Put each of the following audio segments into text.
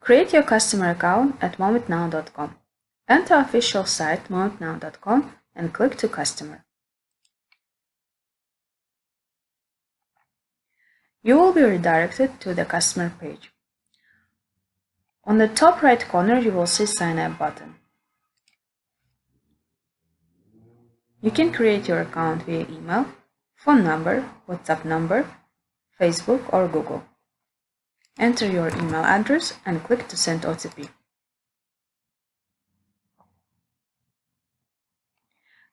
Create your customer account at momentnow.com. Enter official site momentnow.com and click to Customer. You will be redirected to the customer page. On the top right corner, you will see Sign Up button. You can create your account via email, phone number, WhatsApp number, Facebook or Google. Enter your email address and click to send OTP.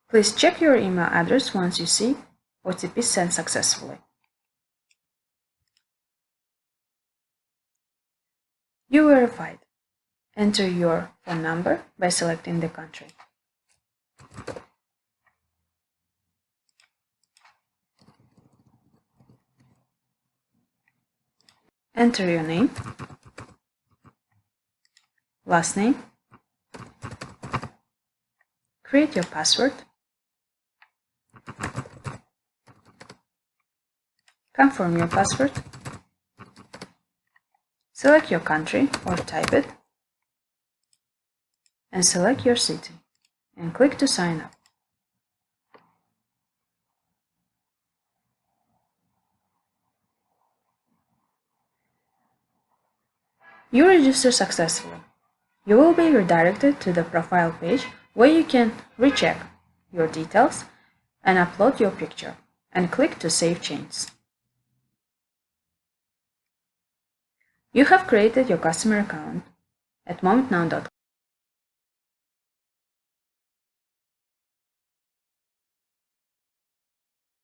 Please check your email address once you see OTP sent successfully. You verified. Enter your phone number by selecting the country. Enter your name, last name, create your password, confirm your password, select your country or type it, and select your city, and click to sign up. You register successfully. You will be redirected to the profile page where you can recheck your details and upload your picture, and click to save changes. You have created your customer account at momentnow.com.